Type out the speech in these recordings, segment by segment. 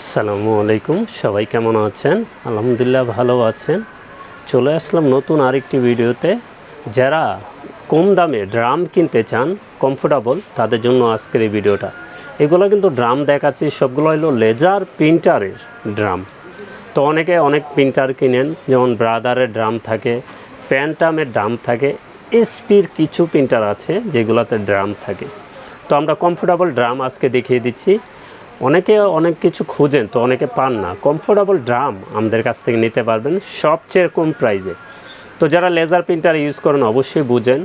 আসসালামু আলাইকুম, সবাই কেমন আছেন? আলহামদুলিল্লাহ ভালো আছেন। চলে আসলাম নতুন আরেকটি ভিডিওতে। যারা কম দামে ড্রাম কিনতে চান কমফোর্টেবল, তাদের জন্য আজকের এই ভিডিওটা। এগুলো কিন্তু ড্রাম দেখাচ্ছি, সবগুলো হলো লেজার প্রিন্টারের ড্রাম। তো অনেকে অনেক প্রিন্টার কিনেন, যেমন ব্রাদারের ড্রাম থাকে, প্যান্টামের ড্রাম থাকে, এসপির কিছু প্রিন্টার আছে যেগুলোতে ড্রাম থাকে। তো আমরা কমফোর্টেবল ড্রাম আজকে দেখিয়ে দিচ্ছি। অনেকে অনেক কিছু খুঁজেন, তো অনেকে পান না। কমফোর্টেবল ড্রাম আমাদের কাছ থেকে নিতে পারবেন সবচেয়ে কম প্রাইসে। তো যারা লেজার প্রিন্টার ইউজ করেন অবশ্যই বুঝেন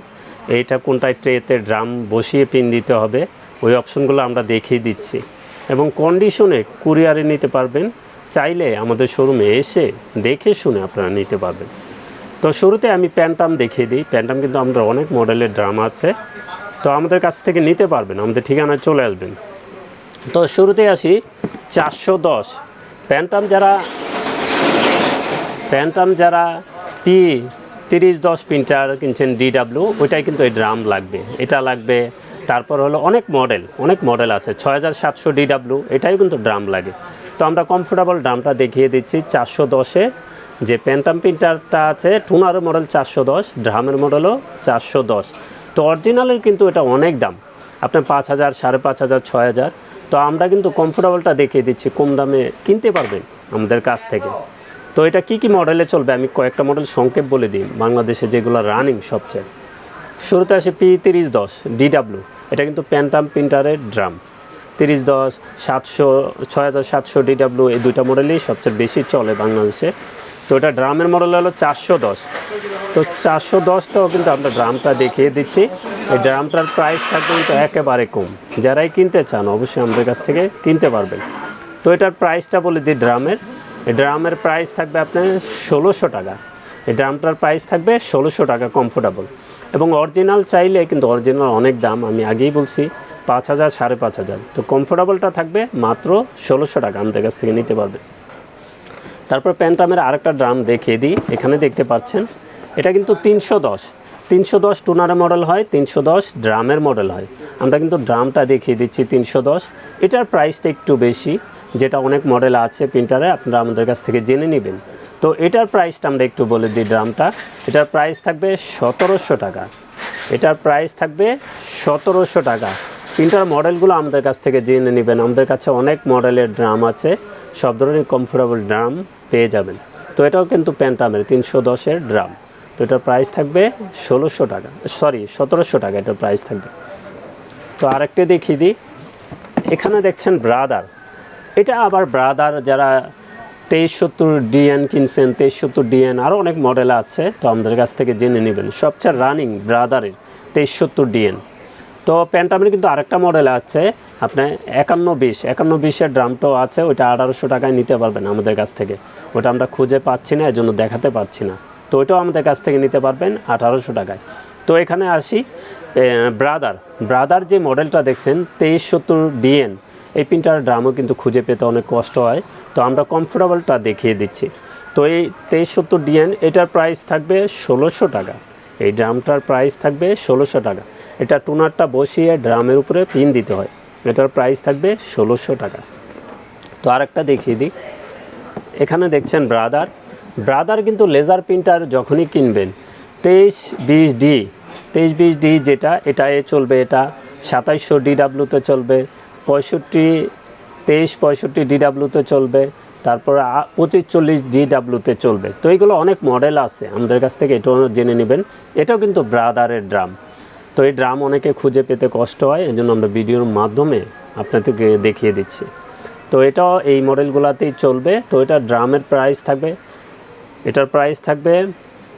এইটা কোনটায় ট্রেতে ড্রাম বসিয়ে পিন দিতে হবে, ওই অপশনগুলো আমরা দেখিয়ে দিচ্ছি। এবং কন্ডিশনে কুরিয়ারে নিতে পারবেন, চাইলে আমাদের শোরুমে এসে দেখে শুনে আপনারা নিতে পারবেন। তো শুরুতে আমি প্যান্টাম দেখিয়ে দিই। প্যান্টাম কিন্তু আমাদের অনেক মডেলের ড্রাম আছে, তো আমাদের কাছ থেকে নিতে পারবেন, আমাদের ঠিকানায় চলে আসবেন। তো শুরুতে আসি 410 প্যান্টাম যারা P3010 প্রিন্টার কিনছেন DW, ওইটাই কিন্তু এই ড্রাম লাগবে, এটা লাগবে। তারপর হলো অনেক মডেল আছে 6700 DW, এটাই কিন্তু ড্রাম লাগে। তো আমরা কমফোর্টেবল ড্রামটা দেখিয়ে দিচ্ছি 410-এ। যে প্যান্টাম প্রিন্টারটা আছে টুনারের মডেল 410, ড্রামের মডেলও 410। তো অরিজিনালের কিন্তু এটা অনেক দাম, আপনার 5000, 5500, 6000। তো আমরা কিন্তু কমফোর্টেবলটা দেখিয়ে দিচ্ছি, কম দামে কিনতে পারবেন আমাদের কাছ থেকে। তো এটা কি মডেলে চলবে আমি কয়েকটা মডেল সংক্ষেপ বলে দিই, বাংলাদেশে যেগুলো রানিং সবচেয়ে। শুরুতে আসে P3010 DW, এটা কিন্তু প্যান্টাম প্রিন্টারের ড্রাম। 3010, 700, 6700 DW, এই দুইটা মডেলই সবচেয়ে বেশি চলে বাংলাদেশে। তো এটা ড্রামের মডেল হলো 410। তো 410টাও কিন্তু আমরা ড্রামটা দেখিয়ে দিচ্ছি। এই ড্রামটার প্রাইস থাকবে কিন্তু একেবারে কম, যারাই কিনতে চান অবশ্যই আমাদের কাছ থেকে কিনতে পারবেন। তো এটার প্রাইসটা বলে দিই। এই ড্রামের প্রাইস থাকবে আপনার 1600 টাকা। এই ড্রামটার প্রাইস থাকবে 1600 টাকা কমফোর্টেবল। এবং অরিজিনাল চাইলে কিন্তু অরিজিনাল অনেক দাম, আমি আগেই বলছি 5000, 5500। তো কমফোর্টেবলটা থাকবে মাত্র 1600 টাকা, আমাদের কাছ থেকে নিতে পারবেন। তারপর প্যান্টামের আরেকটা ড্রাম দেখিয়ে দিই, এখানে দেখতে পাচ্ছেন এটা কিন্তু 310 টুনারের মডেল হয়, 310 ড্রামের মডেল হয়। আমরা কিন্তু ড্রামটা দেখিয়ে দিচ্ছি 310। এটার প্রাইসটা একটু বেশি, যেটা অনেক মডেল আছে প্রিন্টারে, আপনারা আমাদের কাছ থেকে জেনে নেবেন। তো এটার প্রাইসটা আমরা একটু বলে দিই। ড্রামটা এটার প্রাইস থাকবে 1700 টাকা। এটার প্রাইস থাকবে 1700 টাকা। প্রিন্টার মডেলগুলো আমাদের কাছ থেকে জেনে নেবেন, আমাদের কাছে অনেক মডেলের ড্রাম আছে, সব ধরনের কমফোর্টেবল ড্রাম পেয়ে যাবেন। তো এটাও কিন্তু প্যান্টামের 310-এর ড্রাম। তো এটার প্রাইস থাকবে 1700 টাকা এটার প্রাইস থাকবে। তো আরেকটা দেখিয়ে দিই, এখানে দেখছেন ব্রাদার। এটা আবার ব্রাদার যারা 2370 DN কিনছেন, 2370 DN, আরও অনেক মডেল আছে, তো আমাদের কাছ থেকে জেনে নেবেন। সবচেয়ে রানিং ব্রাদারের 2370 DN। তো প্যান্টামের কিন্তু আরেকটা মডেল আছে আপনার 5120-এর ড্রামটাও আছে, ওইটা 1800 টাকায় নিতে পারবেন আমাদের কাছ থেকে। ওটা আমরা খুঁজে পাচ্ছি না, এজন্য দেখাতে পারছি না। তো ওইটাও আমাদের কাছ থেকে নিতে পারবেন 1800 টাকায়। তো এখানে আসি ব্রাদার যে মডেলটা দেখছেন 2370 DN, এই প্রিন্টার ড্রামও কিন্তু খুঁজে পেতে অনেক কষ্ট হয়। তো আমরা কমফোর্টেবলটা দেখিয়ে দিচ্ছি। তো এই 2370 DN, এটার প্রাইস থাকবে 1600 টাকা। এই ড্রামটার প্রাইস থাকবে 1600 টাকা। এটা টুনারটা বসিয়ে ড্রামের উপরে পিন দিতে হয়, এটার প্রাইস থাকবে 1600 টাকা। তো আরেকটা দেখিয়ে দিই, এখানে দেখছেন ব্রাদার কিন্তু লেজার প্রিন্টার যখনই কিনবেন 2320D যেটা, এটাই চলবে। এটা 2700 DW-তে চলবে, 2365 DW-তে চলবে, তারপর 2540 DW-তে চলবে। তো এইগুলো অনেক মডেল আছে আমাদের কাছ থেকে, এটাও জেনে নেবেন। এটাও কিন্তু ব্রাদারের ড্রাম। তো এই ড্রাম অনেকে খুঁজে পেতে কষ্ট হয়, এজন্য আমরা ভিডিওর মাধ্যমে আপনাদেরকে দেখিয়ে দিচ্ছি। তো এটাও এই মডেলগুলোতেই চলবে। তো এটা ড্রামের প্রাইস থাকবে, এটার প্রাইস থাকবে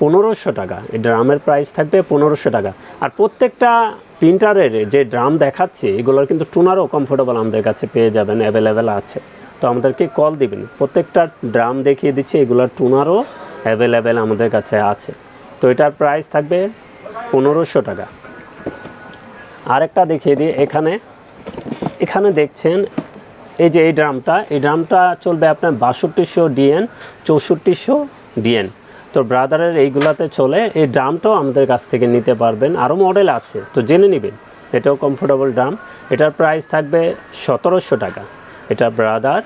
1500 টাকা। এই ড্রামের প্রাইস থাকবে 1500 টাকা। আর প্রত্যেকটা প্রিন্টারের যে ড্রাম দেখাচ্ছে এগুলোর কিন্তু টুনারও কমফোর্টেবল আমাদের কাছে পেয়ে যাবেন, অ্যাভেলেবেল আছে। তো আমাদেরকে কল দিবেন, প্রত্যেকটা ড্রাম দেখিয়ে দিচ্ছে, এগুলোর টুনারও অ্যাভেলেবেল আমাদের কাছে আছে। তো এটার প্রাইস থাকবে 1500 টাকা। আরেকটা দেখিয়ে দিই, এখানে দেখছেন এই যে এই ড্রামটা চলবে আপনার 6200 DN, 6400 DN। তো ব্রাদারের এইগুলাতে চলে। এই ড্রামটাও আমাদের কাছ থেকে নিতে পারবেন, আরও মডেল আছে, তো জেনে নেবেন। এটাও কমফোর্টেবল ড্রাম। এটার প্রাইস থাকবে 1700 টাকা। এটা ব্রাদার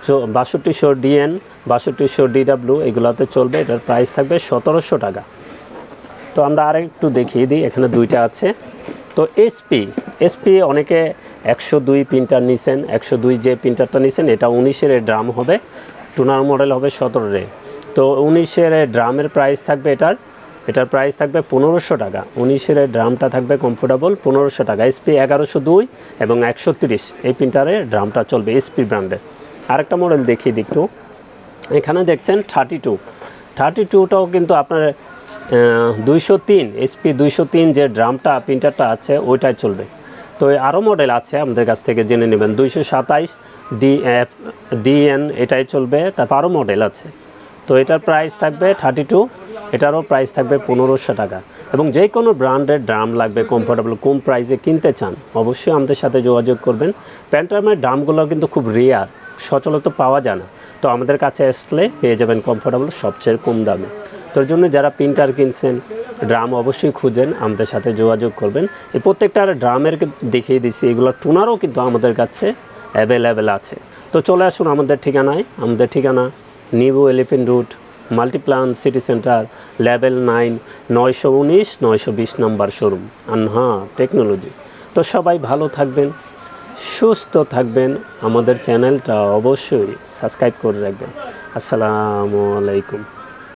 6200 ডিএন, 6200 ডিডাব্লিউ এগুলোতে চলবে। এটার প্রাইস থাকবে 1700 টাকা। তো আমরা আরেকটু দেখিয়ে দিই, এখানে দুইটা আছে। তো এসপি অনেকে 102 প্রিন্টার নিছেন, 102 যে প্রিন্টারটা নিছেন এটা 19-এর ড্রাম হবে, টুনার মডেল হবে 17-এর। তো 19-এর ড্রামের প্রাইস থাকবে এটার প্রাইস থাকবে 1500 টাকা। 19-এর ড্রামটা থাকবে কমফোর্টেবল 1500 টাকা। এসপি 1102 এবং 130 এই প্রিন্টারের ড্রামটা চলবে এসপি ব্র্যান্ডের। আরেকটা মডেল দেখিয়ে দিই একটু। এখানে দেখছেন 32টাও কিন্তু আপনার 203 এসপি 203 যে ড্রামটা প্রিন্টারটা আছে ওইটাই চলবে। তো আরও মডেল আছে আমাদের কাছ থেকে জেনে নেবেন। 227 ডিএন এটাই চলবে, তারপর আরও মডেল আছে। তো এটার প্রাইস থাকবে 32, এটারও প্রাইস থাকবে 1500 টাকা। এবং যে কোনো ব্র্যান্ডের ড্রাম লাগবে কমফোর্টেবল, কম প্রাইসে কিনতে চান অবশ্যই আমাদের সাথে যোগাযোগ করবেন। প্যান্টামের ড্রামগুলো কিন্তু খুব রেয়ার, সচরাচর পাওয়া যায় না। তো আমাদের কাছে আসলে পেয়ে যাবেন কমফোর্টেবল সবচেয়ে কম দামে। তোর জন্য যারা প্রিন্টার কিনছেন, ড্রাম অবশ্যই খুঁজেন, আমাদের সাথে যোগাযোগ করবেন। এই প্রত্যেকটা ড্রামের দেখিয়ে দিচ্ছি, এগুলো টুনারও কিন্তু আমাদের কাছে অ্যাভেলেবেল আছে। তো চলে আসুন আমাদের ঠিকানায়। আমাদের ঠিকানা new elephant road, Multiplan city centre, level 9, 919 920 number showroom, আনহা টেকনোলজি। তো সবাই ভালো থাকবেন, সুস্থ থাকবেন। আমাদের চ্যানেলটা অবশ্যই সাবস্ক্রাইব করে রাখবেন। আসসালামু আলাইকুম।